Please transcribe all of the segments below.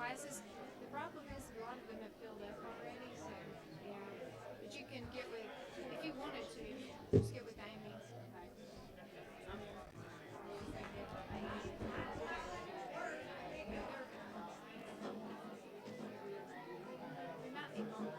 classes. The problem is a lot of them have filled up already, so yeah. But you can get with, if you wanted to, just get with Amy. We might need more.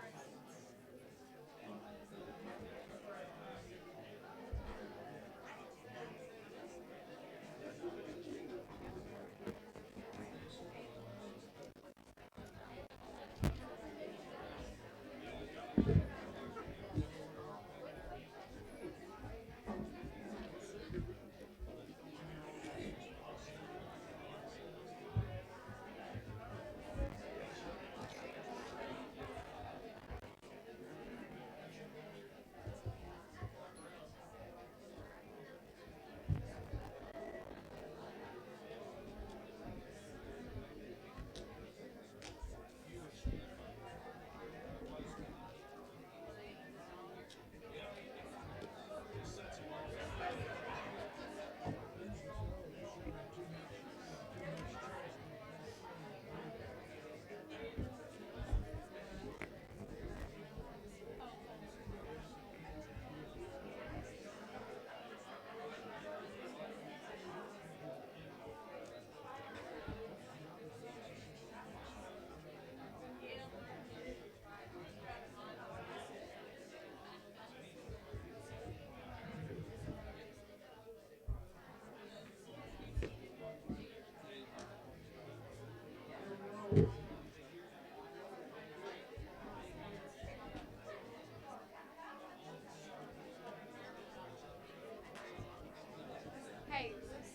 Hey, let's.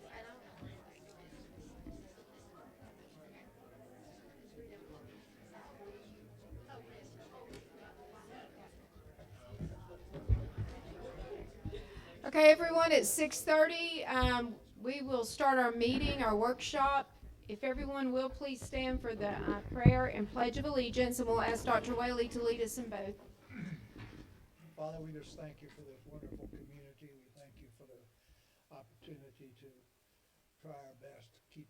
I don't. Okay, everyone, it's 6:30. We will start our meeting, our workshop. If everyone will please stand for the prayer and pledge of allegiance, and we'll ask Dr. Whaley to lead us in both. Father, we just thank you for this wonderful community. We thank you for the opportunity to try our best to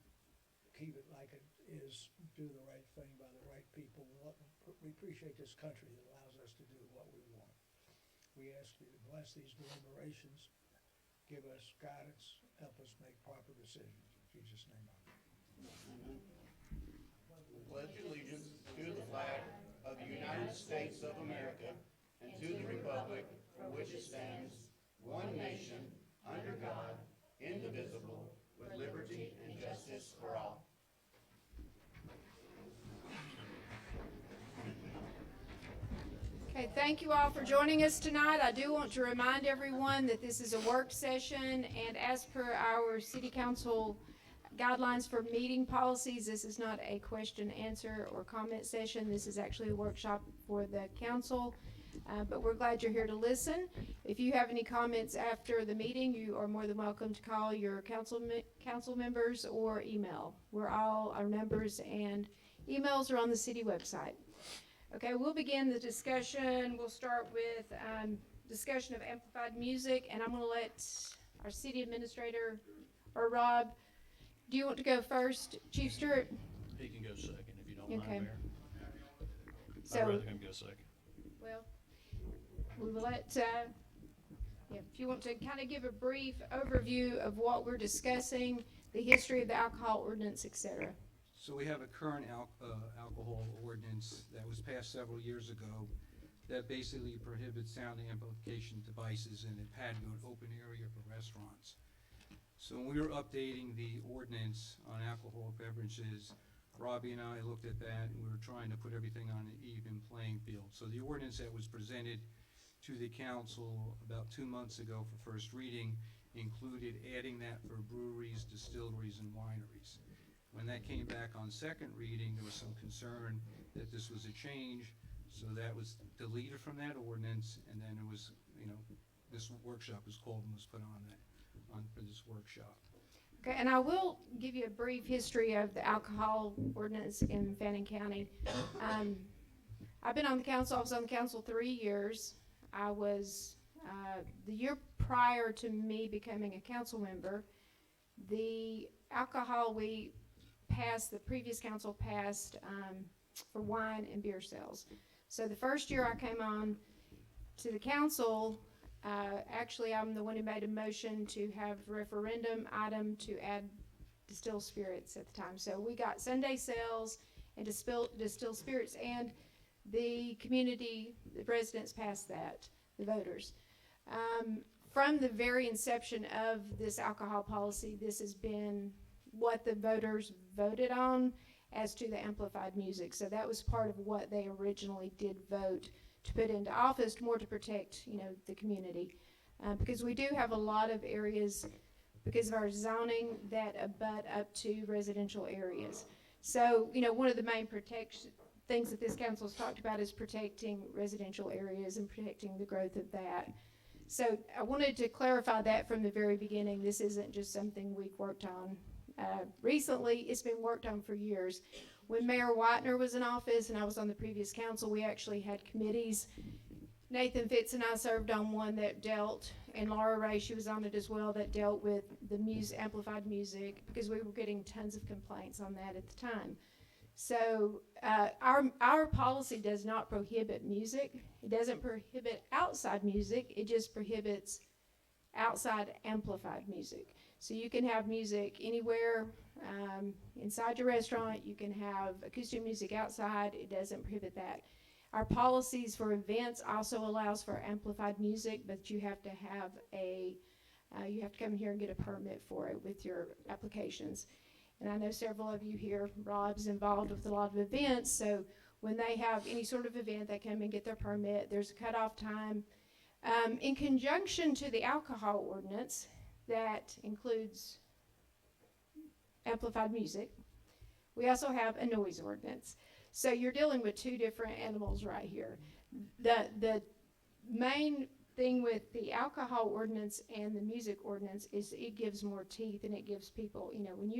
keep it like it is, do the right thing by the right people. We appreciate this country that allows us to do what we want. We ask you to bless these deliberations, give us guidance, help us make proper decisions. In Jesus' name, amen. Pledge allegiance to the flag of the United States of America and to the republic for which it stands, one nation, under God, indivisible, with liberty and justice for all. Okay, thank you all for joining us tonight. I do want to remind everyone that this is a work session, and as per our city council guidelines for meeting policies, this is not a question, answer, or comment session. This is actually a workshop for the council, but we're glad you're here to listen. If you have any comments after the meeting, you are more than welcome to call your council members or email. Our numbers and emails are on the city website. Okay, we'll begin the discussion. We'll start with discussion of amplified music, and I'm going to let our city administrator, or Rob, do you want to go first, Chief Stewart? He can go second if you don't Okay. mind, Mayor. So, I'd rather him go second. well, we will let, if you want to kind of give a brief overview of what we're discussing, the history of the alcohol ordinance, etc. So we have a current alcohol ordinance that was passed several years ago that basically prohibits sound amplification devices in a patioed open area for restaurants. So when we were updating the ordinance on alcohol beverages, Robbie and I looked at that and we were trying to put everything on an even playing field. So the ordinance that was presented to the council about 2 months ago for first reading included adding that for breweries, distilleries, and wineries. When that came back on second reading, there was some concern that this was a change, so that was deleted from that ordinance, and then it was, this workshop was called and was put on for this workshop. Okay, and I will give you a brief history of the alcohol ordinance in Fannin County. I've been on the council, I was on the council 3 years. I was, the year prior to me becoming a council member, the alcohol we passed, the previous council passed for wine and beer sales. So the first year I came on to the council, actually I'm the one who made a motion to have referendum item to add distilled spirits at the time. So we got Sunday sales and distilled spirits, and the community, the residents passed that, the voters. From the very inception of this alcohol policy, this has been what the voters voted on as to the amplified music. So that was part of what they originally did vote to put into office, more to protect, the community. Because we do have a lot of areas, because of our zoning, that abut up to residential areas. So, one of the main things that this council has talked about is protecting residential areas and protecting the growth of that. So I wanted to clarify that from the very beginning. This isn't just something we've worked on recently. It's been worked on for years. When Mayor Whitener was in office and I was on the previous council, we actually had committees. Nathan Fitz and I served on one that dealt, and Laura Ray, she was on it as well, that dealt with the amplified music, because we were getting tons of complaints on that at the time. So our policy does not prohibit music. It doesn't prohibit outside music. It just prohibits outside amplified music. So you can have music anywhere inside your restaurant. You can have acoustic music outside. It doesn't prohibit that. Our policies for events also allows for amplified music, but you have to have you have to come here and get a permit for it with your applications. And I know several of you here, Rob's involved with a lot of events, so when they have any sort of event, they come and get their permit. There's a cutoff time. In conjunction to the alcohol ordinance, that includes amplified music, we also have a noise ordinance. So you're dealing with two different animals right here. The main thing with the alcohol ordinance and the music ordinance is it gives more teeth, and it gives people, when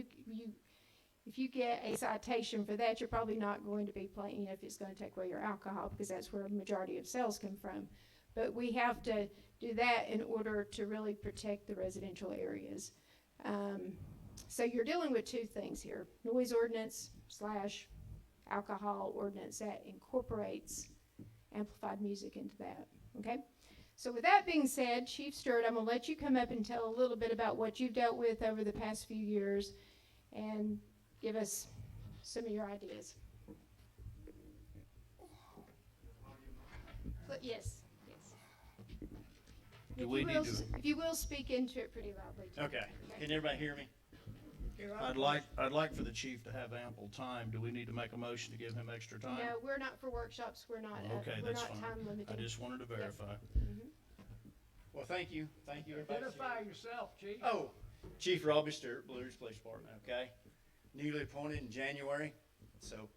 if you get a citation for that, you're probably not going to be playing, if it's going to take away your alcohol, because that's where a majority of sales come from. But we have to do that in order to really protect the residential areas. So you're dealing with two things here: noise ordinance / alcohol ordinance that incorporates amplified music into that. Okay? So with that being said, Chief Stewart, I'm going to let you come up and tell a little bit about what you've dealt with over the past few years and give us some of your ideas. Yes. Do we need to? If you will, speak into it pretty loudly. Too. Okay, can everybody hear me? I'd like for the chief to have ample time. Do we need to make a motion to give him extra time? No, we're not for workshops. We're not. Okay, we're that's not fine. time limited. I just wanted to verify. Well, thank you, everybody. Identify yourself, Chief. Oh, Chief Robbie Stewart, Blue Ridge Police Department, okay? Newly appointed in January, so,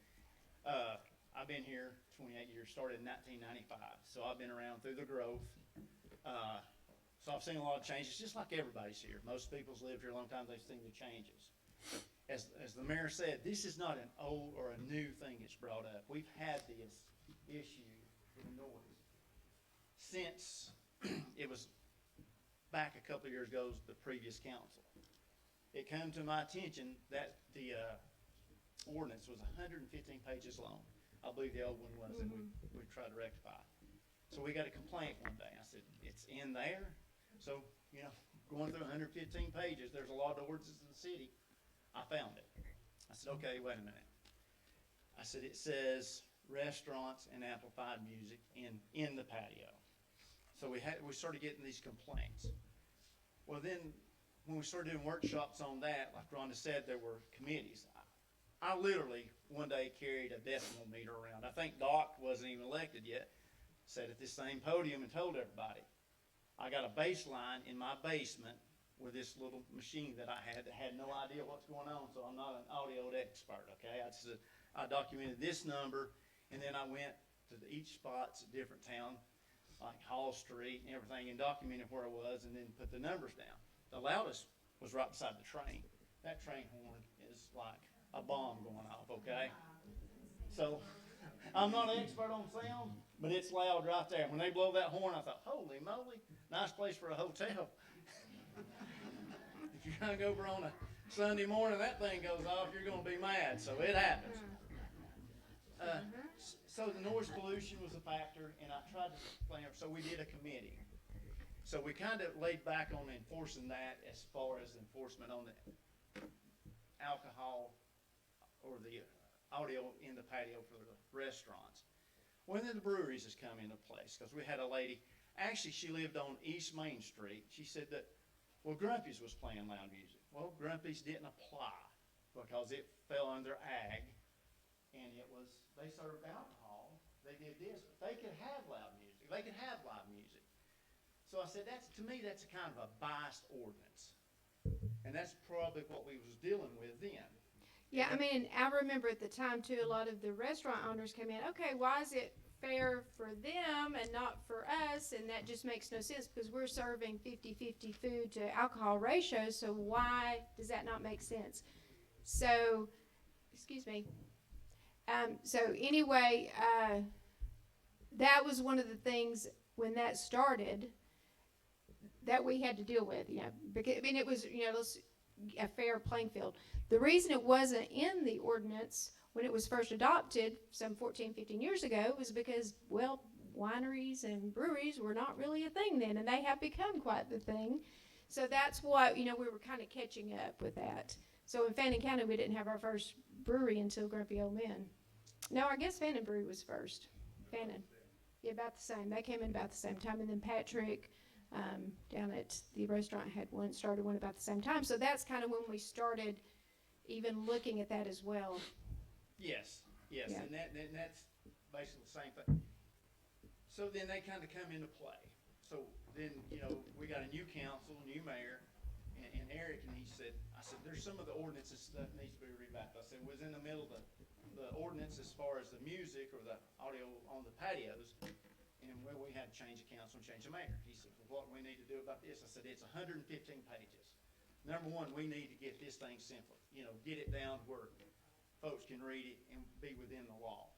I've been here 28 years, started in 1995, so I've been around through the growth. So I've seen a lot of changes, just like everybody's here. Most people's lived here a long time, they've seen the changes. As the mayor said, this is not an old or a new thing that's brought up. We've had this issue with noise since it was back a couple of years ago, the previous council. It came to my attention that the ordinance was 115 pages long. I believe the old one was, and we tried to rectify. So we got a complaint one day. I said, it's in there. So, going through 115 pages, there's a lot of ordinances in the city. I found it. I said, okay, wait a minute. I said, it says restaurants and amplified music in the patio. So we started getting these complaints. Well, then when we started doing workshops on that, like Rhonda said, there were committees. I literally one day carried a decimal meter around. I think Doc wasn't even elected yet. Sat at this same podium and told everybody, I got a baseline in my basement with this little machine that I had no idea what's going on, so I'm not an audio expert, okay? I documented this number, and then I went to each spots at different town, like Hall Street and everything, and documented where I was, and then put the numbers down. The loudest was right beside the train. That train horn is like a bomb going off, okay? So, I'm not an expert on sound, but it's loud right there. When they blow that horn, I thought, holy moly, nice place for a hotel. If you're gonna go over on a Sunday morning, that thing goes off, you're gonna be mad, so it happens. So the noise pollution was a factor, and I tried to plan, so we did a committee. So we kind of laid back on enforcing that as far as enforcement on the alcohol or the audio in the patio for the restaurants. When then the breweries has come into place, because we had a lady, actually she lived on East Main Street. She said that, well, Grumpy's was playing loud music. Well, Grumpy's didn't apply because it fell under ag, and it was, they served alcohol, they did this, but they could have loud music, they could have live music. So I said, that's, to me, that's a kind of a biased ordinance. And that's probably what we was dealing with then. Yeah, I mean, I remember at the time too, a lot of the restaurant owners came in, okay, why is it fair for them and not for us? And that just makes no sense because we're serving 50-50 food to alcohol ratio, so why does that not make sense? So, excuse me. So anyway, that was one of the things when that started that we had to deal with, you know, because, I mean, it was, you know, a fair playing field. The reason it wasn't in the ordinance when it was first adopted some 14, 15 years ago was because, well, wineries and breweries were not really a thing then, and they have become quite the thing. So that's what, you know, we were kind of catching up with that. So in Fannin County, we didn't have our first brewery until Grumpy Old Men. No, I guess Fannin Brewery was first. Fannin. Yeah, about the same. They came in about the same time, and then Patrick down at the restaurant had started one about the same time. So that's kind of when we started even looking at that as well. Yes, Yeah. and that's basically the same thing. So then they kind of come into play. So then, you know, we got a new council, new mayor, and Eric, and I said, there's some of the ordinances that needs to be revamped. I said, was in the middle of the ordinance as far as the music or the audio on the patios, and well, we had to change the council and change the mayor. He said, well, what do we need to do about this? I said, it's 115 pages. Number one, we need to get this thing simpler, you know, get it down to where folks can read it and be within the law.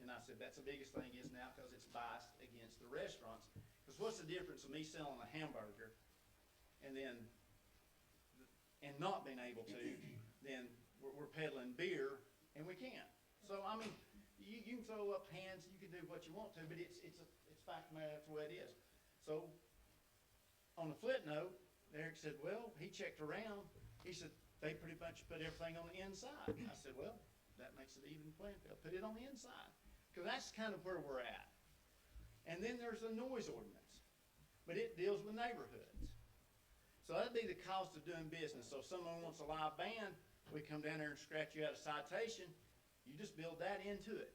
And I said, that's the biggest thing is now because it's biased against the restaurants. Because what's the difference of me selling a hamburger and then, and not being able to, then we're peddling beer and we can't. So, I mean, you can throw up hands, you can do what you want to, but it's fact of the matter, that's the way it is. So, on the flip note, Eric said, well, he checked around, he said, they pretty much put everything on the inside. I said, well, that makes it even playing field, put it on the inside. Because that's kind of where we're at. And then there's a noise ordinance, but it deals with neighborhoods. So that'd be the cost of doing business. So if someone wants a live band, we come down there and scratch you out a citation, you just build that into it.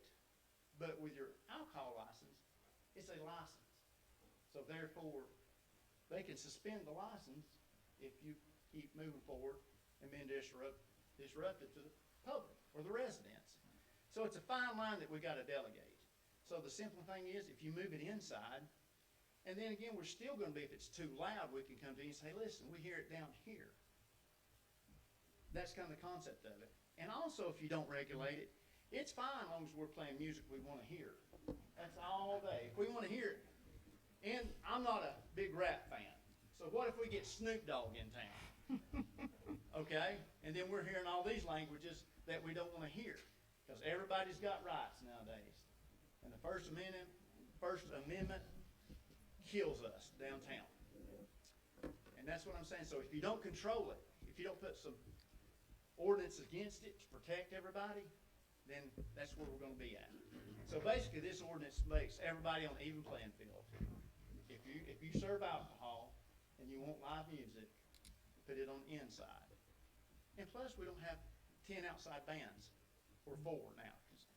But with your alcohol license, it's a license. So therefore, they can suspend the license if you keep moving forward and being disruptive to the public or the residents. So it's a fine line that we gotta delegate. So the simple thing is, if you move it inside, and then again, we're still gonna be, if it's too loud, we can come to you and say, listen, we hear it down here. That's kind of the concept of it. And also, if you don't regulate it, it's fine as long as we're playing music we wanna hear. That's all day. If we wanna hear it. And I'm not a big rap fan. So what if we get Snoop Dogg in town? Okay? And then we're hearing all these languages that we don't wanna hear. Because everybody's got rights nowadays. And the First Amendment kills us downtown. And that's what I'm saying. So if you don't control it, if you don't put some ordinance against it to protect everybody, then that's where we're gonna be at. So basically, this ordinance makes everybody on an even playing field. If you serve alcohol and you want live music, put it on the inside. And plus, we don't have 10 outside bands, or 4 now.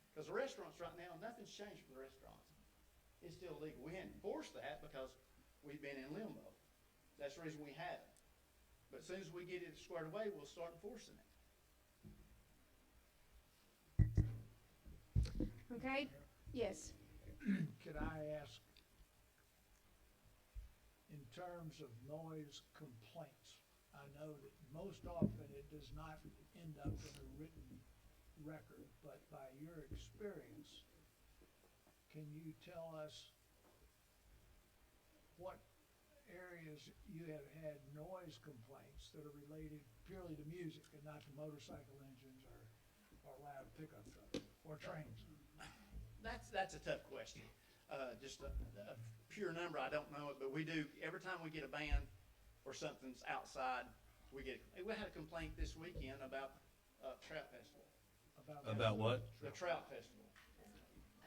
Because the restaurants right now, nothing's changed for the restaurants. It's still legal. We hadn't enforced that because we've been in limbo. That's the reason we haven't. But as soon as we get it squared away, we'll start enforcing it. Okay? Yes. Could I ask, in terms of noise complaints, I know that most often it does not end up in a written record, but by your experience, can you tell us what areas you have had noise complaints that are related purely to music and not to motorcycle engines or loud pickup trucks or trains? That's a tough question. Just a pure number, I don't know it, but we do, every time we get a band or something's outside, we had a complaint this weekend about, Trout Festival, About what? the Trout Festival.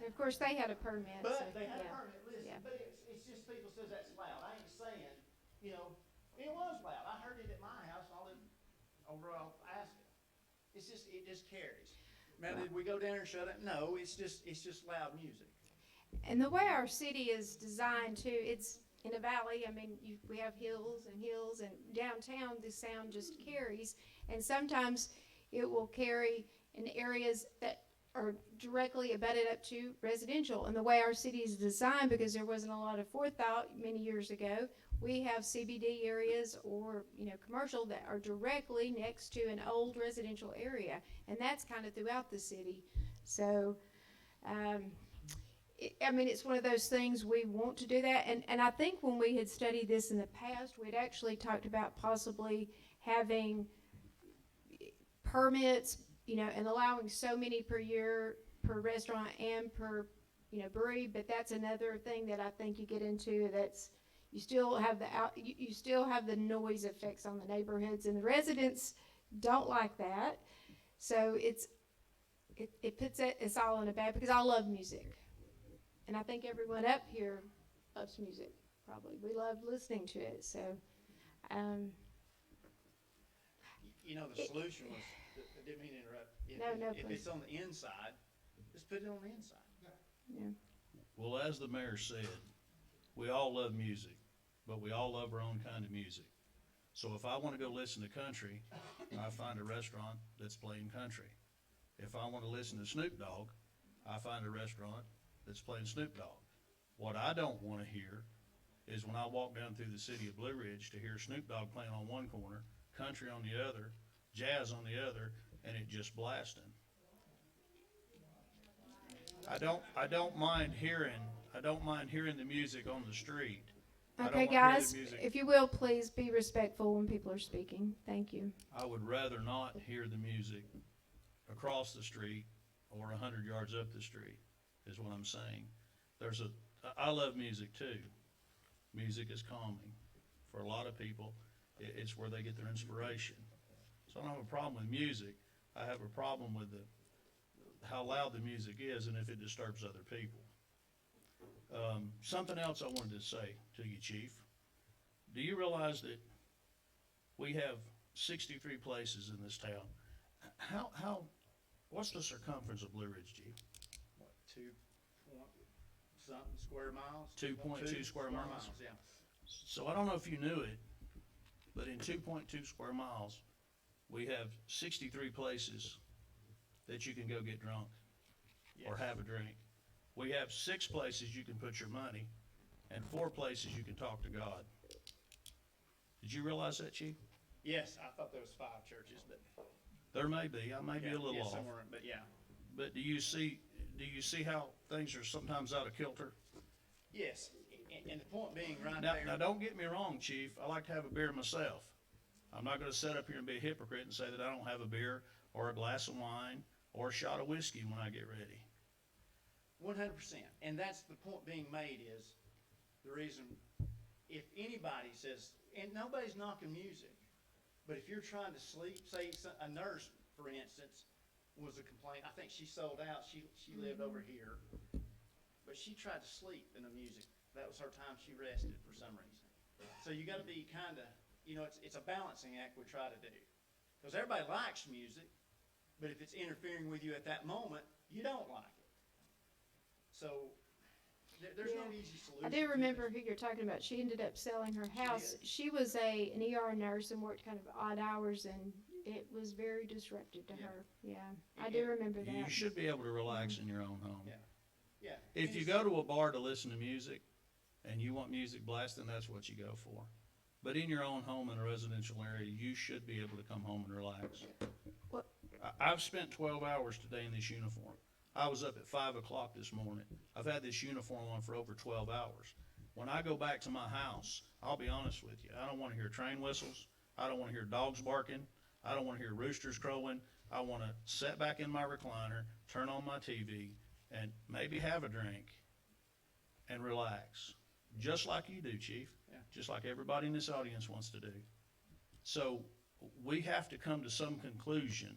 And of course, they had a permit, so, But they had a yeah. permit, listen, Yeah. but it's just people says that's loud. I ain't saying, you know, it was loud. I heard it at my house, I live over off Aspen. It just carries. Now, did we go down there and shut it? No, it's just loud music. And the way our city is designed too, it's in a valley. I mean, we have hills, and downtown the sound just carries. And sometimes it will carry in areas that are directly abutted up to residential. And the way our city is designed, because there wasn't a lot of forethought many years ago, we have CBD areas or, commercial that are directly next to an old residential area. And that's kind of throughout the city. So, it's one of those things we want to do that. And I think when we had studied this in the past, we'd actually talked about possibly having permits, and allowing so many per year per restaurant and per, brewery. But that's another thing that I think you get into. You still have you still have the noise effects on the neighborhoods, and the residents don't like that. So it puts us all in a bad, because I love music. And I think everyone up here loves music, probably. We love listening to it, so, The solution was, I didn't mean to interrupt. No, If please. it's on the inside, just put it on the inside. yeah. Well, as the mayor said, we all love music, but we all love our own kind of music. So if I want to go listen to country, I find a restaurant that's playing country. If I want to listen to Snoop Dogg, I find a restaurant that's playing Snoop Dogg. What I don't want to hear is when I walk down through the city of Blue Ridge to hear Snoop Dogg playing on one corner, country on the other, jazz on the other, and it just blasting. I don't mind hearing the music on the street. I don't Okay, wanna hear the guys, music. if you will, please be respectful when people are speaking. Thank you. I would rather not hear the music across the street or 100 yards up the street, is what I'm saying. I love music too. Music is calming. For a lot of people, it's where they get their inspiration. So I don't have a problem with music. I have a problem with how loud the music is and if it disturbs other people. Something else I wanted to say to you, Chief. Do you realize that we have 63 places in this town? What's the circumference of Blue Ridge, Chief? What, 2-point-something square miles? 2.2 square miles. Yeah. So I don't know if you knew it, but in 2.2 square miles, we have 63 places that you can go get drunk or Yes. have a drink. We have 6 places you can put your money and 4 places you can talk to God. Did you realize that, Chief? Yes, I thought there was 5 churches, but. There may be. I may be a little yeah, off. somewhere, but yeah. But do you see how things are sometimes out of kilter? Yes, and the point being right Now, there. don't get me wrong, Chief. I like to have a beer myself. I'm not going to sit up here and be a hypocrite and say that I don't have a beer or a glass of wine or a shot of whiskey when I get ready. 100%, and that's the point being made is the reason, if anybody says, and nobody's knocking music, but if you're trying to sleep, say a nurse, for instance, was a complaint, I think she sold out, she lived over here, but she tried to sleep in the music. That was her time she rested for some reason. So you gotta be kinda, it's a balancing act we try to do. Because everybody likes music, but if it's interfering with you at that moment, you don't like it. So, there's no Yeah. easy solution. I to do this. remember who you're talking about. She ended up selling her house. did. She was an ER nurse and worked kind of odd hours, and it was very disruptive to Yeah. her. Yeah, I do remember You that. should be able to relax in your own home. Yeah. Yeah. If and you it's- go to a bar to listen to music and you want music blasting, that's what you go for. But in your own home in a residential area, you should be able to come home and relax. What- I've spent 12 hours today in this uniform. I was up at 5 o'clock this morning. I've had this uniform on for over 12 hours. When I go back to my house, I'll be honest with you, I don't want to hear train whistles. I don't want to hear dogs barking. I don't want to hear roosters crowing. I want to sit back in my recliner, turn on my TV, and maybe have a drink and relax. Just like you do, Chief. Yeah. Just like everybody in this audience wants to do. So we have to come to some conclusion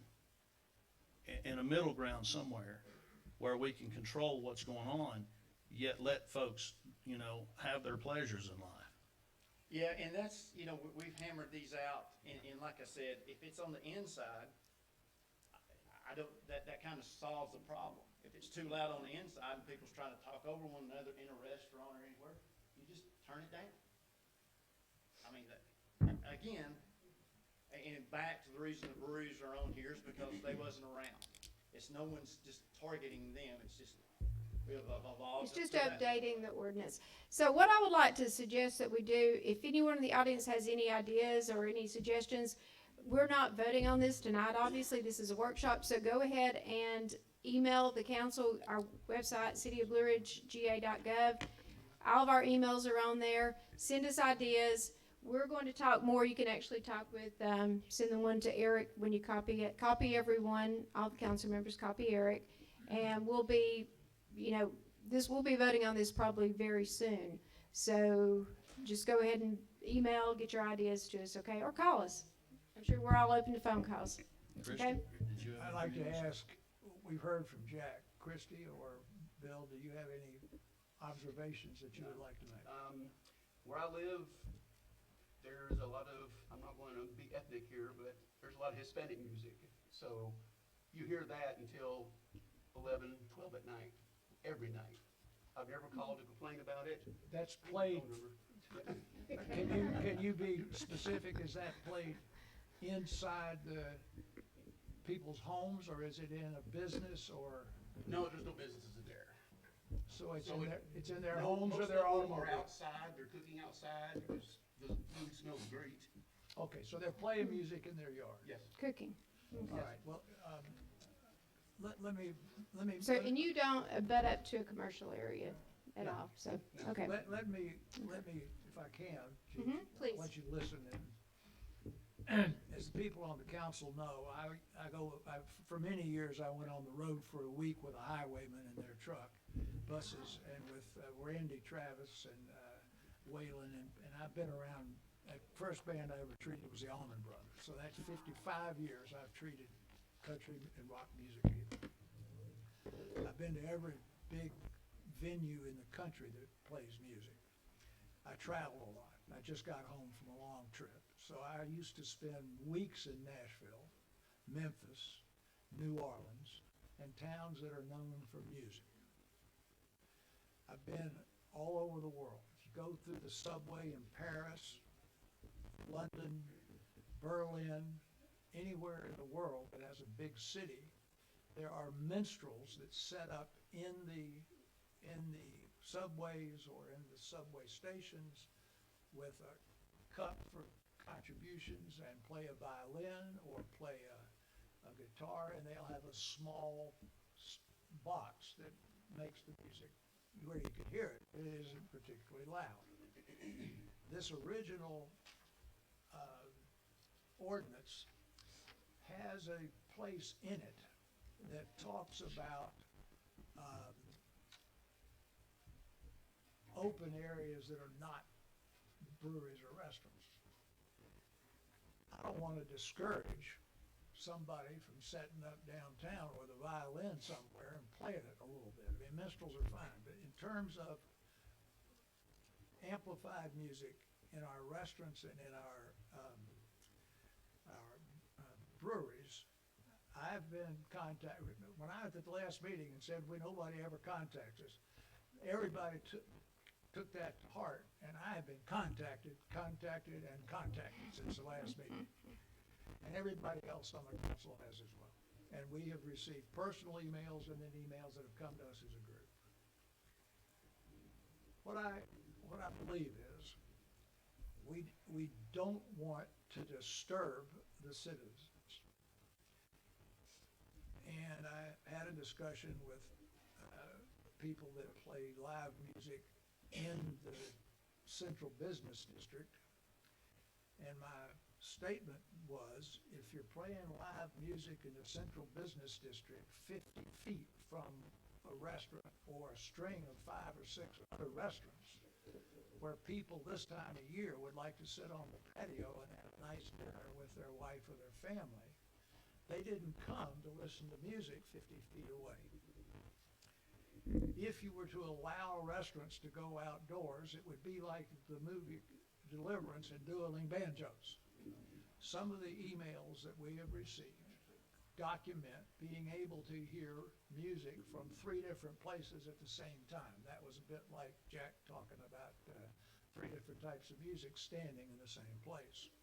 in a middle ground somewhere where we can control what's going on, yet let folks, have their pleasures in life. Yeah, and that's, we've hammered these out, and like I said, if it's on the inside, I don't, that kind of solves the problem. If it's too loud on the inside and people's trying to talk over one another in a restaurant or anywhere, you just turn it down. I mean, again, and back to the reason the breweries are on here is because they wasn't around. It's no one's just targeting them, it's just, we have evolved. It's just to that. updating the ordinance. So what I would like to suggest that we do, if anyone in the audience has any ideas or any suggestions, we're not voting on this tonight, obviously, this is a workshop, so go ahead and email the council, our website, cityofblueridge.ga.gov. All of our emails are on there. Send us ideas. We're going to talk more. You can actually talk with, send the one to Eric when you copy it. Copy everyone, all the council members, copy Eric. And we'll be, we'll be voting on this probably very soon. So just go ahead and email, get your ideas to us, okay? Or call us. I'm sure we're all open to phone calls. Christian, Okay. did you have I'd like to anything else? ask, we've heard from Jack, Christie or Bill, do you have any observations that you would like to make? Where I live, there's a lot of, I'm not going to be ethnic here, but there's a lot of Hispanic music. So you hear that until 11, 12 at night, every night. I've never called to complain about it. That's played, Phone number. can you be specific, is that played inside the people's homes, or is it in a business, or, No, there's no businesses in there. so it's So in it- their, it's in their No, homes or most their of them are automobiles? outside, they're cooking outside, because the food smells great. Okay, so they're playing music in their yard? Yes. Cooking. All right, well, let me. So, and you don't butt up to a commercial area at No. all, so, okay. Let me, if I can, Chief, Please. let you listen and, as the people on the council know, for many years, I went on the road for a week with a highwayman in their truck, buses, and with Randy Travis and Waylon, and I've been around, the first band I ever treated was the Allman Brothers, so that's 55 years I've treated country and rock music people. I've been to every big venue in the country that plays music. I travel a lot. I just got home from a long trip. So I used to spend weeks in Nashville, Memphis, New Orleans, and towns that are known for music. I've been all over the world. If you go through the subway in Paris, London, Berlin, anywhere in the world that has a big city, there are minstrels that set up in the subways or in the subway stations with a cup for contributions and play a violin or play a guitar, and they'll have a small box that makes the music where you can hear it, but it isn't particularly loud. This original ordinance has a place in it that talks about open areas that are not breweries or restaurants. I don't want to discourage somebody from setting up downtown with a violin somewhere and playing it a little bit. I mean, minstrels are fine, but in terms of amplified music in our restaurants and in our breweries, I've been contacted, when I was at the last meeting and said, nobody ever contacts us, everybody took that to heart, and I have been contacted since the last meeting. And everybody else on the council has as well. And we have received personal emails and then emails that have come to us as a group. What I believe is, we don't want to disturb the citizens. And I had a discussion with people that play live music in the central business district. And my statement was, if you're playing live music in the central business district 50 feet from a restaurant or a string of 5 or 6 other restaurants, where people this time of year would like to sit on the patio and have a nice dinner with their wife or their family, they didn't come to listen to music 50 feet away. If you were to allow restaurants to go outdoors, it would be like the movie Deliverance and dueling banjos. Some of the emails that we have received document being able to hear music from 3 different places at the same time. That was a bit like Jack talking about 3 different types of music standing in the same place.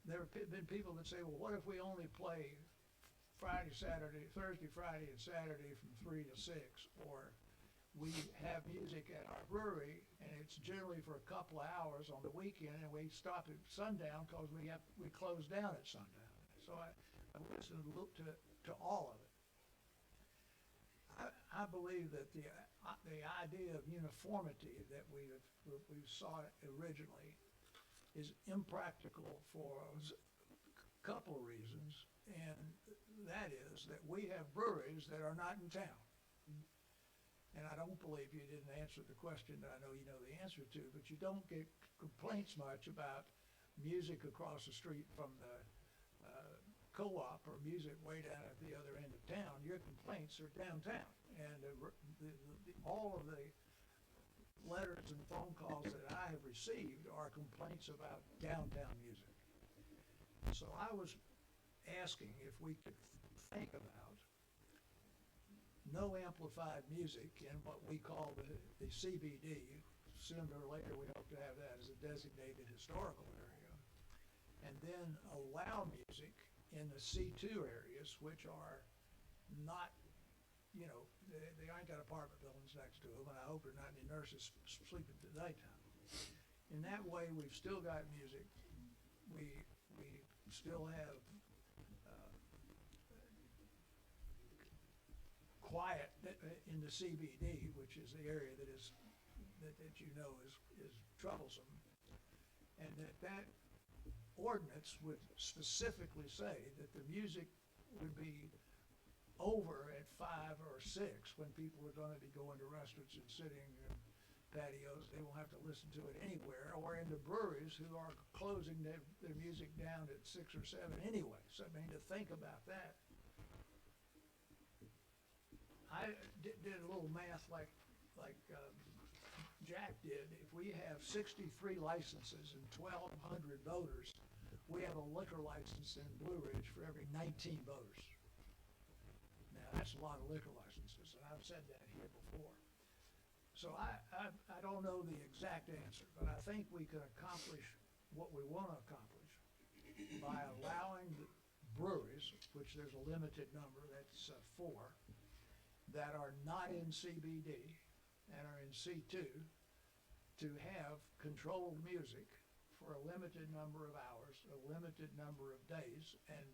There have been people that say, well, what if we only play Thursday, Friday, and Saturday from 3 to 6, or we have music at our brewery and it's generally for a couple of hours on the weekend, and we stop at sundown because we close down at sundown. So I listened and looked to all of it. I believe that the idea of uniformity that we saw originally is impractical for a couple of reasons, and that is that we have breweries that are not in town. And I don't believe you didn't answer the question that I know you know the answer to, but you don't get complaints much about music across the street from the co-op or music way down at the other end of town. Your complaints are downtown. And all of the letters and phone calls that I have received are complaints about downtown music. So I was asking if we could think about no amplified music in what we call the CBD. Sooner or later, we hope to have that as a designated historical area. And then allow music in the C2 areas, which are not, they ain't got apartment buildings next to them, and I hope there are not any nurses sleeping at nighttime. In that way, we've still got music. We still have quiet in the CBD, which is the area that is troublesome, and that ordinance would specifically say that the music would be over at 5 or 6 when people are going to be going to restaurants and sitting in patios. They won't have to listen to it anywhere, or in the breweries who are closing their music down at 6 or 7 anyway. So I mean, to think about that. I did a little math like Jack did. If we have 63 licenses and 1,200 voters, we have a liquor license in Blue Ridge for every 19 voters. Now, that's a lot of liquor licenses, and I've said that here before. So I don't know the exact answer, but I think we could accomplish what we want to accomplish by allowing the breweries, which there's a limited number, that's 4, that are not in CBD and are in C2, to have controlled music for a limited number of hours, a limited number of days, and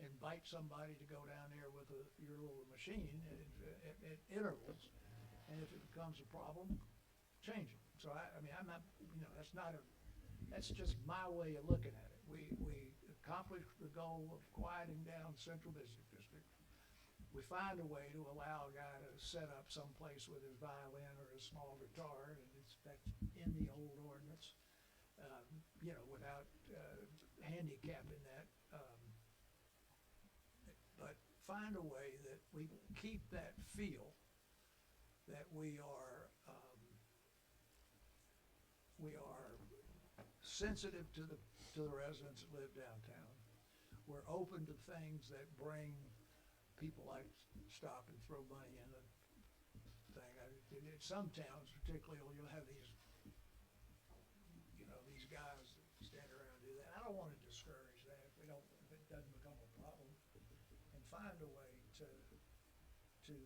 invite somebody to go down there with your little machine at intervals. And if it becomes a problem, change it. So I mean, I'm not, that's just my way of looking at it. We accomplished the goal of quieting down Central Business District. We find a way to allow a guy to set up someplace with his violin or his small guitar, and that's in the old ordinance, without handicapping that. But find a way that we keep that feel that we are sensitive to the residents that live downtown. We're open to things that bring people like stop and throw money in the thing. In some towns, particularly, you'll have these guys that stand around and do that. I don't want to discourage that if it doesn't become a problem, and find a way to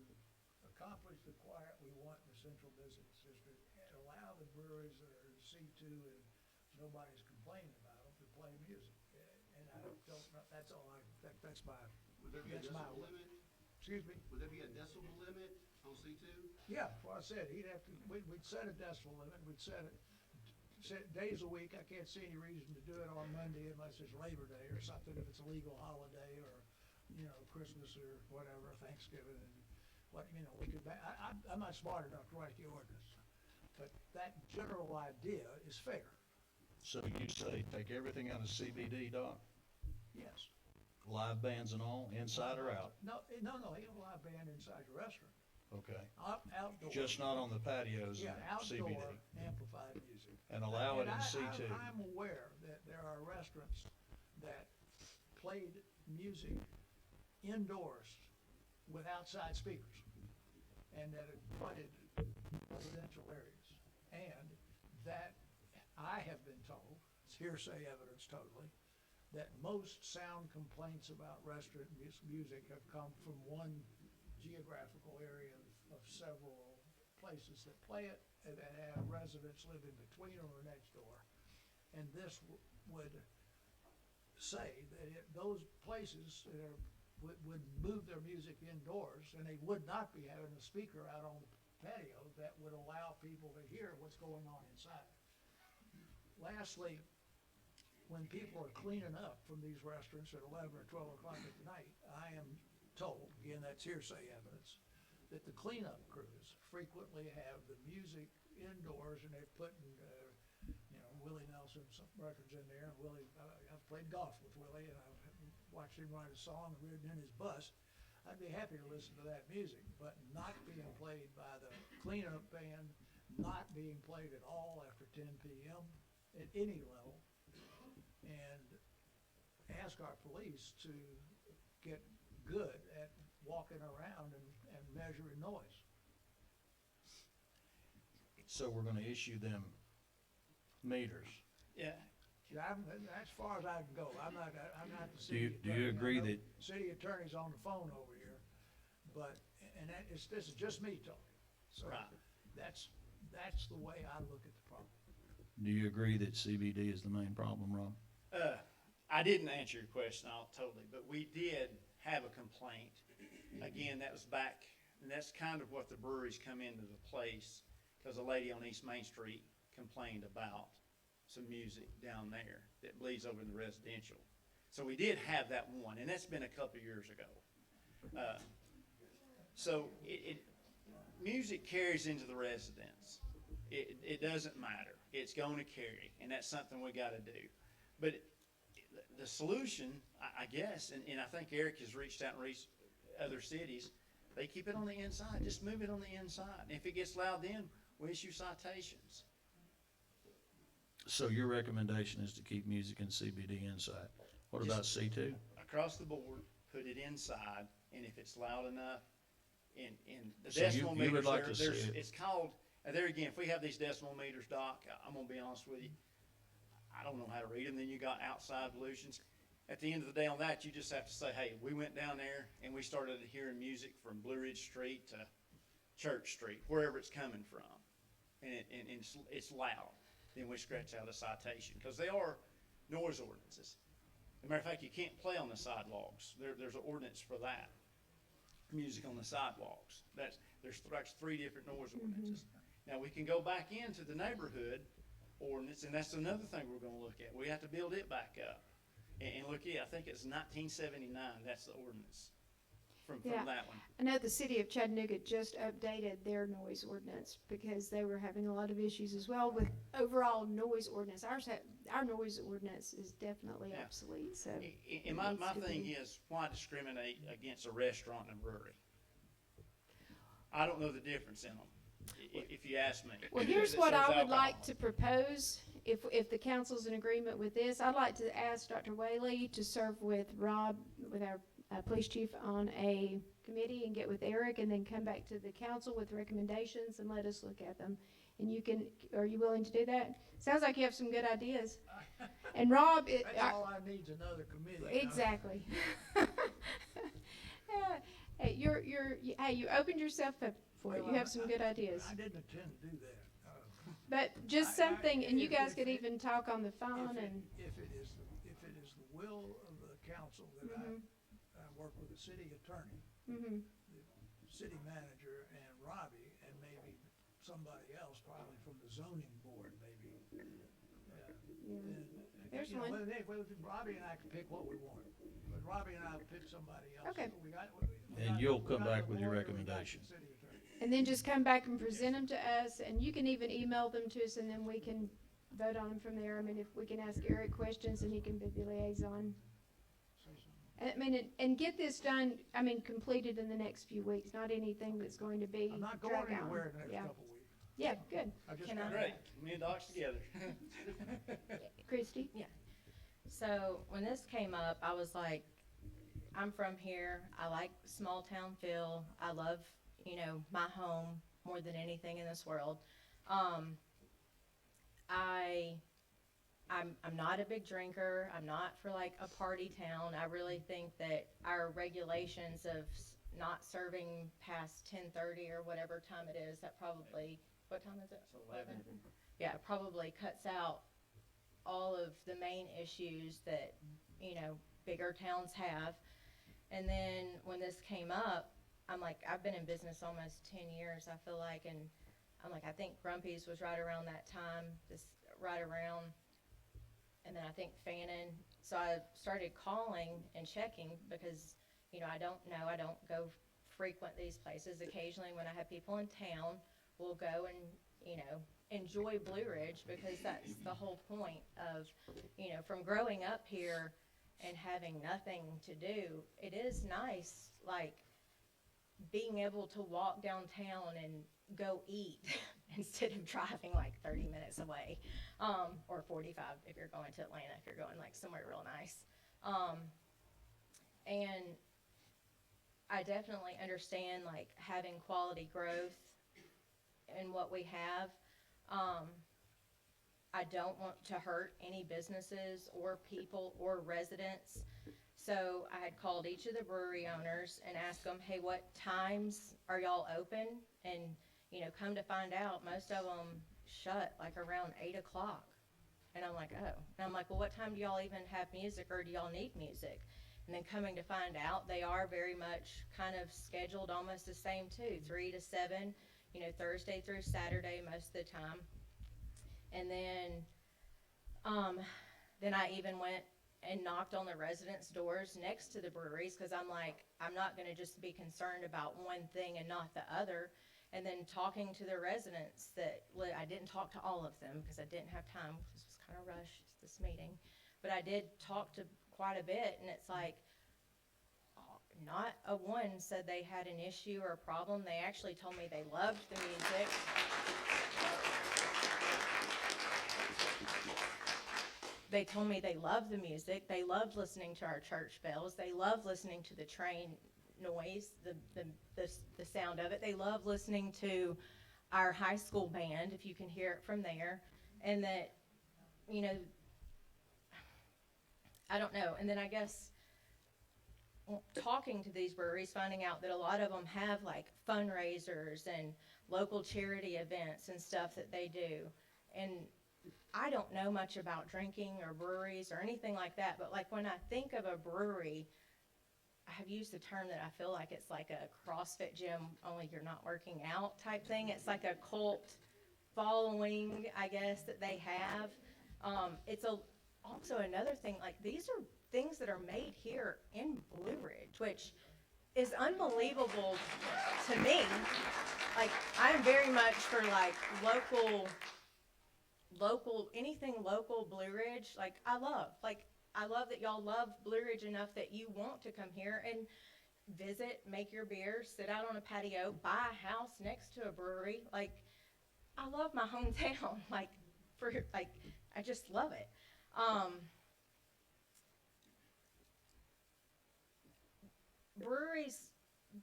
accomplish the quiet we want in the Central Business District, and allow the breweries that are in C2 and nobody's complaining about them to play music. And and I don't, that's all that's my, Would there be a That's my decibel word. limit? excuse me? Would there be a decibel limit on C2? Yeah, well, I said, he'd have to, we'd set a decibel limit, we'd set it days a week. I can't see any reason to do it on Monday unless it's Labor Day or something, if it's a legal holiday, or, you know, Christmas or whatever, Thanksgiving, and what, you know, we could, I'm not smart enough to write the ordinance. But that general idea is fair, So you say take everything out of CBD, Doc? yes. Live bands and all, inside or out? No, he don't allow a band inside the restaurant, Okay. outdoor. Just not on the patios Yeah, and outdoor CBD? amplified music. And allow it And in C2? I'm aware that there are restaurants that played music indoors with outside speakers, and that it flooded residential areas. And that, I have been told, it's hearsay evidence totally, that most sound complaints about restaurant music have come from one geographical area of several places that play it, and that have residents living between them or next door. And this would say that those places that are, would move their music indoors, and they would not be having a speaker out on the patio that would allow people to hear what's going on inside. Lastly, when people are cleaning up from these restaurants at 11 or 12 o'clock at night, I am told, again, that's hearsay evidence, that the cleanup crews frequently have the music indoors, and they're putting, you know, Willie Nelson, some records in there. And Willie, I've played golf with Willie, and I've watched him write a song and ridden in his bus. I'd be happy to listen to that music, but not being played by the cleanup band, not being played at all after 10 p.m. at any level, and ask our police to get good at walking around and measuring noise. So we're gonna issue them meters. Yeah, That's as far as I can go. I'm not the Do you, city do attorney. you agree I know that, City attorney's on the phone over here, but, and this is just me talking. So Right. that's the way I look at the problem. do you agree that CBD is the main problem, Rob? I didn't answer your question all totally, but we did have a complaint. Again, that was back, and that's kind of what the breweries come into the place, because a lady on East Main Street complained about some music down there that bleeds over in the residential. So we did have that one, and that's been a couple of years ago. So music carries into the residence. It doesn't matter. It's going to carry, and that's something we got to do. But the solution, I guess, and I think Eric has reached out and reached other cities, they keep it on the inside. Just move it on the inside. And if it gets loud then, we issue citations. So your recommendation is to keep music and CBD inside. What about C2? Across the board, put it inside, and if it's loud enough, in the So you decimal would meters, like to see it. it's called, there again, if we have these decimal meters, Doc, I'm gonna be honest with you, I don't know how to read them. Then you got outside pollutions. At the end of the day on that, you just have to say, hey, we went down there and we started hearing music from Blue Ridge Street to Church Street, wherever it's coming from, and it's loud. Then we scratch out a citation, because they are noise ordinances. As a matter of fact, you can't play on the sidewalks. There's an ordinance for that. Music on the sidewalks. There's 3 different noise ordinances. Now, we can go back into the neighborhood ordinance, and that's another thing we're gonna look at. We have to build it back up. And look, I think it's 1979, that's the ordinance from Yeah. that one. I know the city of Chattanooga just updated their noise ordinance because they were having a lot of issues as well with overall noise ordinance. Our noise ordinance is definitely Yeah. obsolete, so. And my needs to thing be- is, why discriminate against a restaurant and a brewery? I don't know the difference in them, if you ask me. Well, here's That what serves I would like alcohol. to propose, if the council's in agreement with this. I'd like to ask Dr. Whaley to serve with Rob, with our police chief, on a committee, and get with Eric, and then come back to the council with recommendations and let us look at them. And are you willing to do that? Sounds like you have some good ideas. And Rob, That's all I need's another committee. exactly. Hey, you opened yourself up for it. You have some good ideas. I didn't intend to do that. But just I- something, and you if- guys if could it- even talk on the phone and, If it is the will council that I work with the city attorney, Mm-hmm. the city manager, and Robbie, and maybe somebody else, probably from the zoning board, maybe. There's You know, one. Robbie and I can pick what we want, but Robbie and I will pick somebody else. Okay. And you'll come we got back the with your lawyer, we got the recommendation. city attorney. And then just come back and present them to us, and you can even email them to us, and then we can vote on them from there. I mean, if we can ask Eric questions, and he can be the liaison. Say something. I mean, and get this done, I mean, completed in the next few weeks, not anything that's going to be I'm not drag going out. anywhere in the next Yeah. couple of weeks. Yeah, good. I just Can I- got- Great, me and Doc's together. Christie? So when this came up, I was like, I'm from here. I like small town feel. I love, my home more than anything in this world. I'm not a big drinker. I'm not for like a party town. I really think that our regulations of not serving past 10:30 or whatever time it is, that probably, what time is it? 11. Yeah, it probably cuts out all of the main issues that, bigger towns have. And then when this came up, I'm like, I've been in business almost 10 years, I feel like, and I'm like, I think Grumpy's was right around that time, right around, and then I think Fannin. So I started calling and checking because, I don't know, I don't go frequent these places. Occasionally when I have people in town, we'll go and, enjoy Blue Ridge, because that's the whole point of, from growing up here and having nothing to do, it is nice, like, being able to walk downtown and go eat instead of driving like 30 minutes away, or 45 if you're going to Atlanta, if you're going like somewhere real nice. And I definitely understand like having quality growth in what we have. I don't want to hurt any businesses or people or residents. So I had called each of the brewery owners and asked them, hey, what times are y'all open? And, come to find out, most of them shut like around 8 o'clock. And I'm like, oh. And I'm like, well, what time do y'all even have music, or do y'all need music? And then coming to find out, they are very much kind of scheduled almost the same too, 3 to 7, Thursday through Saturday most of the time. And then I even went and knocked on the residents' doors next to the breweries, because I'm like, I'm not going to just be concerned about one thing and not the other. And then talking to the residents I didn't talk to all of them because I didn't have time, because it was kind of rushed, this meeting. But I did talk to quite a bit, and it's like, not a one said they had an issue or a problem. They actually told me they loved the music. They told me they loved the music. They loved listening to our church bells. They loved listening to the train noise, the sound of it. They love listening to our high school band, if you can hear it from there. And that, I don't know. And then I guess talking to these breweries, finding out that a lot of them have like fundraisers and local charity events and stuff that they do. And I don't know much about drinking or breweries or anything like that, but like when I think of a brewery, I have used the term that I feel like it's like a CrossFit gym, only you're not working out type thing. It's like a cult following, I guess, that they have. It's also another thing, like these are things that are made here in Blue Ridge, which is unbelievable to me. Like, I'm very much for like anything local Blue Ridge. Like, I love that y'all love Blue Ridge enough that you want to come here and visit, make your beer, sit out on a patio, buy a house next to a brewery. Like, I love my hometown. I just love it. Breweries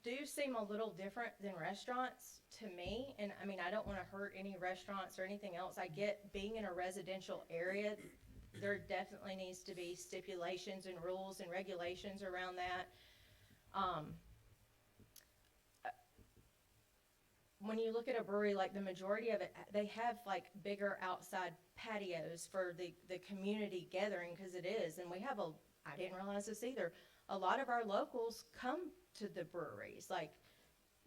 do seem a little different than restaurants to me, and I mean, I don't want to hurt any restaurants or anything else. I get being in a residential area, there definitely needs to be stipulations and rules and regulations around that. When you look at a brewery, like the majority of it, they have like bigger outside patios for the community gathering, because it is, and we have I didn't realize this either. A lot of our locals come to the breweries, like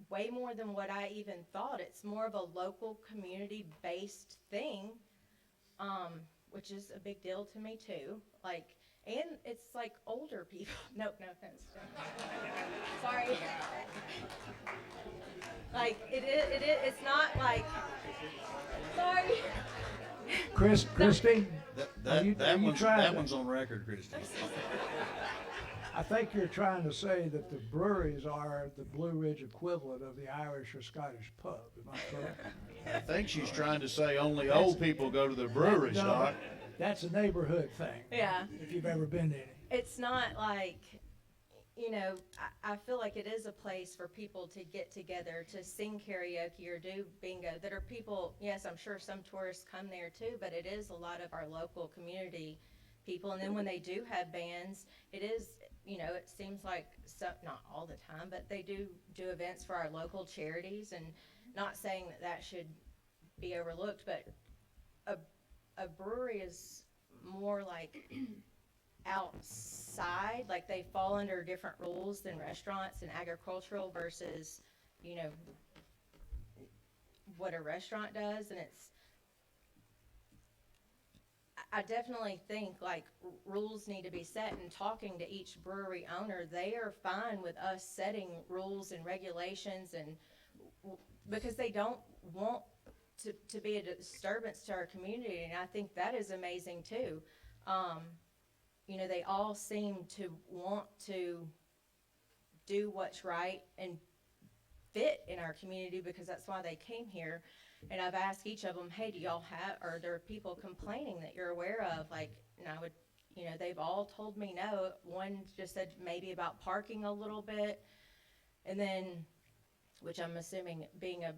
way more than what I even thought. It's more of a local community-based thing, which is a big deal to me too. Like, and it's like older people. No offense. Sorry. Like, it's not like, sorry. Christie, Are you trying That to- one's on record, Christie. I think you're trying to say that the breweries are the Blue Ridge equivalent of the Irish or Scottish pub, am I correct? I think she's trying to say only old people go to the breweries, No, Doc. That's a neighborhood thing. Yeah. If you've ever been to any. It's not like, you know, I feel like it is a place for people to get together to sing karaoke or do bingo. That are people, yes, I'm sure some tourists come there too, but it is a lot of our local community people. And then when they do have bands, it is, you know, it seems like, not all the time, but they do events for our local charities. And not saying that should be overlooked, but a brewery is more like outside, like they fall under different rules than restaurants and agricultural versus, you know, what a restaurant does. And I definitely think like rules need to be set, and talking to each brewery owner, they are fine with us setting rules and regulations, and because they don't want to be a disturbance to our community. And I think that is amazing too. You know, they all seem to want to do what's right and fit in our community, because that's why they came here. And I've asked each of them, hey, do y'all have, are there people complaining that you're aware of? Like, and I would, you know, they've all told me no. One just said maybe about parking a little bit. And then, which I'm assuming being a,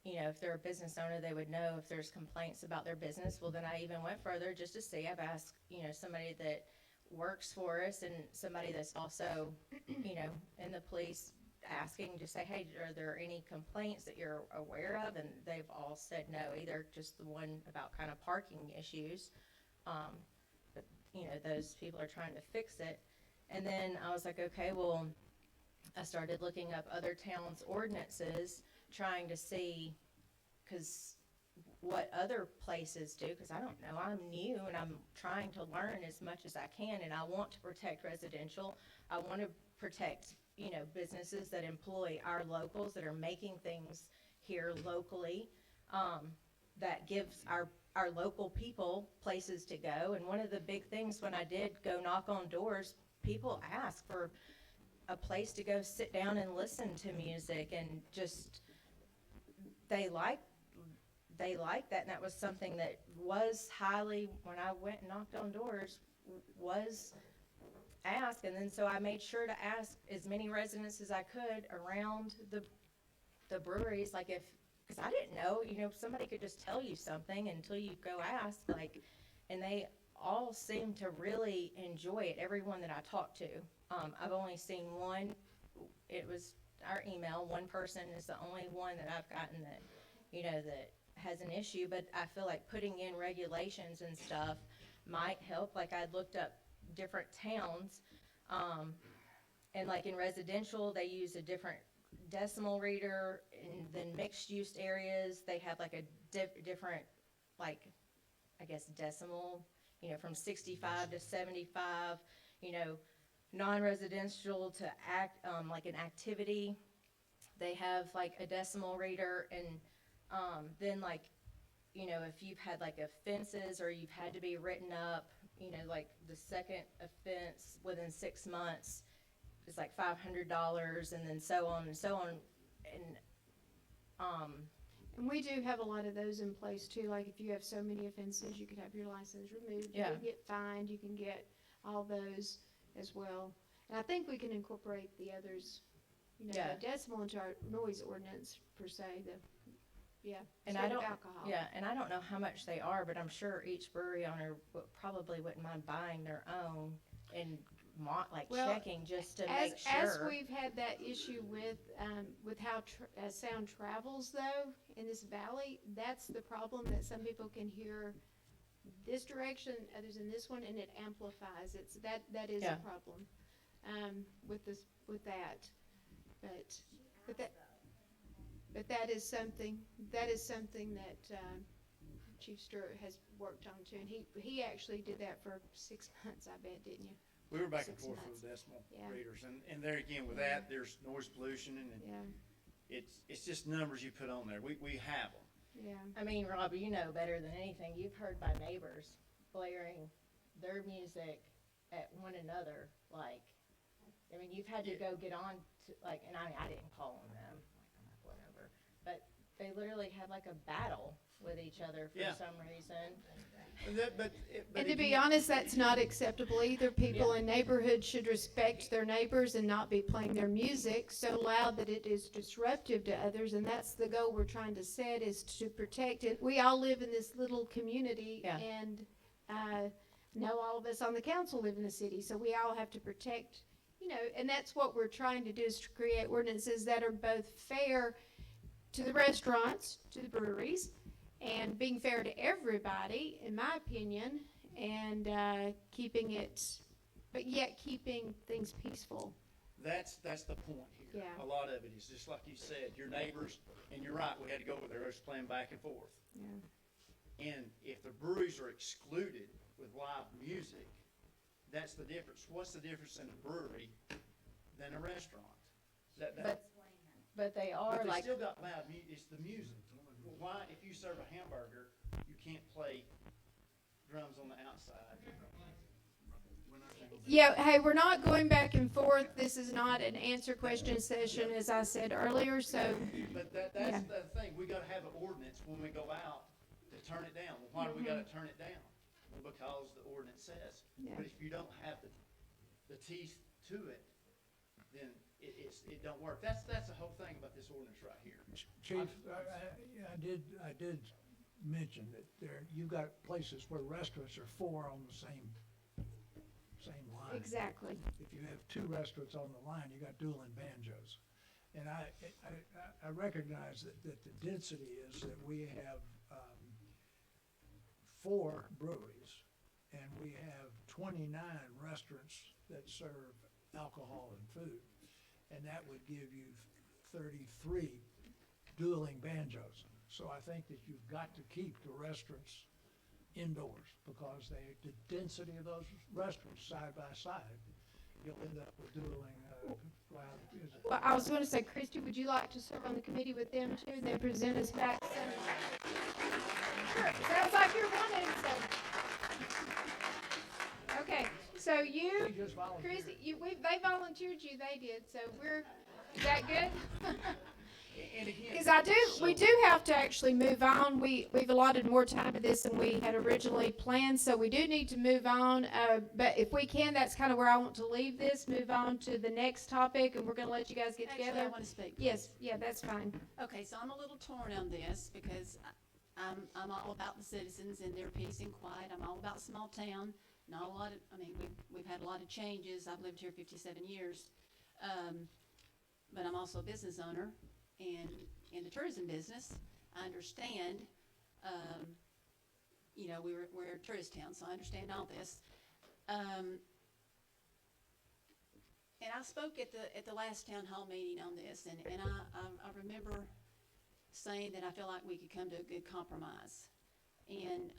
you know, if they're a business owner, they would know if there's complaints about their business. Well, then I even went further just to see. I've asked, you know, somebody that works for us and somebody that's also, you know, in the police, asking to say, hey, are there any complaints that you're aware of? And they've all said no, either just the one about kind of parking issues. But, you know, those people are trying to fix it. And then I was like, okay, well, I started looking up other towns' ordinances, trying to see, because what other places do, because I don't know. I'm new and I'm trying to learn as much as I can, and I want to protect residential. I want to protect, you know, businesses that employ our locals, that are making things here locally, that gives our local people places to go. And one of the big things when I did go knock on doors, people ask for a place to go sit down and listen to music, and just they like that. And that was something that was highly, when I went and knocked on doors, was asked. And then so I made sure to ask as many residents as I could around the breweries, like because I didn't know, you know, somebody could just tell you something until you go ask, like, and they all seem to really enjoy it, everyone that I talked to. I've only seen one, it was our email, one person is the only one that I've gotten that, you know, that has an issue. But I feel like putting in regulations and stuff might help. Like, I looked up different towns, and like in residential, they use a different decimal reader, and then mixed use areas, they have like a different, like, I guess decimal, you know, from 65 to 75, you know, non-residential to like an activity, they have like a decimal reader. And then, like, you know, if you've had like offenses or you've had to be written up, you know, like the second offense within 6 months is like $500, and then so on and so on. And we do have a lot of those in place too. Like if you have so many offenses, you could have your license removed. You Yeah. can get fined. You can get all those as well. And I think we can incorporate the others, you know, Yeah. the decimal into our noise ordinance per se. And State I of don't, alcohol. yeah, and I don't know how much they are, but I'm sure each brewery owner probably wouldn't mind buying their own and Well, checking just to As make sure. we've had that issue with how sound travels though in this valley, that's the problem, that some people can hear this direction, others in this one, and it amplifies. That is a Yeah. problem, with that. But that is something that, Chief Stewart has worked on too, and he actually did that for 6 months, I bet, didn't you? We were back and 6 forth months. with decimal Yeah. readers, and there again, with that, there's noise pollution, and Yeah, it's just numbers you put on there. We have them. yeah. I mean, Rob, you know better than anything, you've heard my neighbors blaring their music at one another, like, I mean, you've had to go get on to, like, and I didn't call on them, like, whatever, but they literally had like a battle with each other for Yeah. some reason. But And to be again- honest, that's not acceptable either. People in neighborhoods should respect their neighbors and not be playing their music so loud that it is disruptive to others. And that's the goal we're trying to set, is to protect it. We all live in this little community, Yeah. and know all of us on the council live in the city, so we all have to protect, and that's what we're trying to do, is to create ordinances that are both fair to the restaurants, to the breweries, and being fair to everybody, in my opinion, and keeping it, but yet keeping things peaceful. That's the point here. Yeah. A lot of it is just like you said, your neighbors, and you're right, we had to go over there, just playing back and forth. Yeah. And if the breweries are excluded with live music, that's the difference. What's the difference in a brewery than a restaurant? But they are But they like, still got loud it's the music. Well, why, if you serve a hamburger, you can't play drums on the outside? Yeah, hey, we're not going back and forth. This is not an answer question session, as I said earlier, so, But that's Yeah. the thing, we gotta have an ordinance when we go out to turn it down. Well, why do we gotta turn it down? Well, because the ordinance says. Yeah. But if you don't have the teeth to it, then it don't work. That's the whole thing about this ordinance right here. Chief, I did mention that you've got places where restaurants are 4 on the same line. exactly. If you have 2 restaurants on the line, you got dueling banjos. And I recognize that the density is that we have 4 breweries, and we have 29 restaurants that serve alcohol and food. And that would give you 33 dueling banjos. So I think that you've got to keep the restaurants indoors, because the density of those restaurants side by side, you'll end up with dueling loud music. Well, I was gonna say, Christie, would you like to serve on the committee with them too, and then present us back some? Sure, sounds like you're wanting, so. Okay, so you, They just volunteered. Christie, they volunteered you, they did, so is that good? And again. Because we do have to actually move on. We've allotted more time to this than we had originally planned, so we do need to move on. But if we can, that's kind of where I want to leave this, move on to the next topic, and we're gonna let you guys get Actually, I together. want to speak. Yes, yeah, that's fine. Okay, so I'm a little torn on this because I'm all about the citizens and their peace and quiet. I'm all about small town. Not a lot of, we've had a lot of changes. I've lived here 57 years. But I'm also a business owner and in the tourism business. I understand, we're a tourist town, so I understand all this. And I spoke at the last town hall meeting on this, and I remember saying that I feel like we could come to a good compromise. And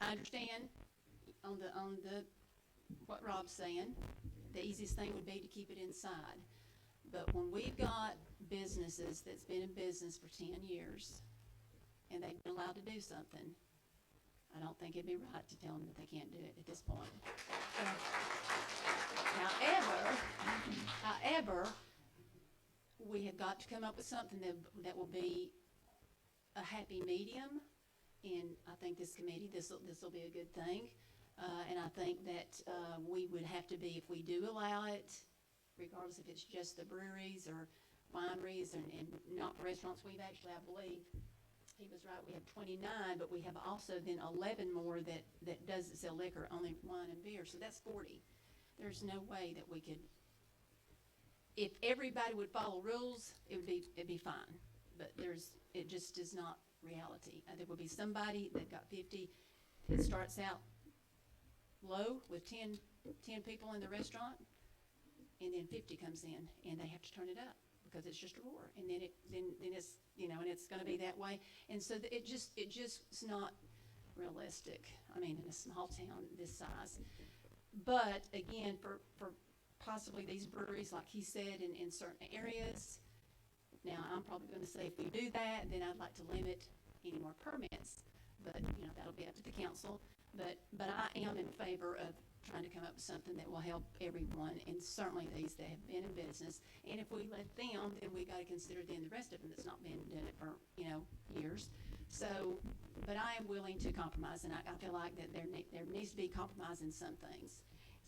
I understand on the what Rob's saying, the easiest thing would be to keep it inside. But when we've got businesses that's been in business for 10 years and they've been allowed to do something, I don't think it'd be right to tell them that they can't do it at this point. However, we have got to come up with something that will be a happy medium, and I think this committee, this will be a good thing. And I think that we would have to be, if we do allow it, regardless if it's just the breweries or wineries and not restaurants, we've actually, I believe, he was right, we have 29, but we have also then 11 more that doesn't sell liquor, only wine and beer, so that's 40. There's no way that we could, if everybody would follow rules, it'd be fine. but it just is not reality. There will be somebody that got 50, that starts out low with 10 people in the restaurant, and then 50 comes in, and they have to turn it up, because it's just a roar, and then it's, and it's gonna be that way, and so it just is not realistic, I mean, in a small town this size. But again, for possibly these breweries, like he said, in certain areas, now, I'm probably gonna say if we do that, then I'd like to limit any more permits, but, that'll be up to the council. But I am in favor of trying to come up with something that will help everyone, and certainly these that have been in business. And if we let them, then we gotta consider then the rest of them that's not been doing it for, years. So, but I am willing to compromise, and I feel like that there needs to be compromise in some things.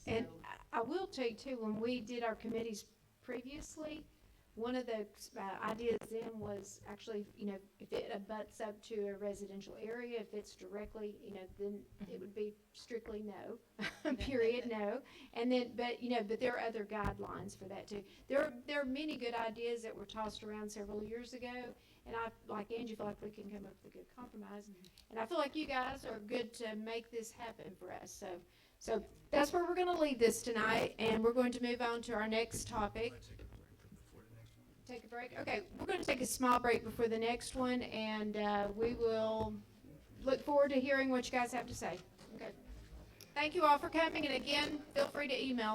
And So- I will tell you too, when we did our committees previously, one of the ideas then was actually, if it abuts up to a residential area, if it's directly, then it would be strictly no, period, no. And then, but there are other guidelines for that too. There are many good ideas that were tossed around several years ago, and I, like Angie, feel like we can come up with a good compromise. And I feel like you guys are good to make this happen for us, so that's where we're gonna leave this tonight, and we're going to move on to our next topic. Take a break? Okay, we're gonna take a small break before the next one, and we will look forward to hearing what you guys have to say. Okay. Thank you all for coming, and again, feel free to email.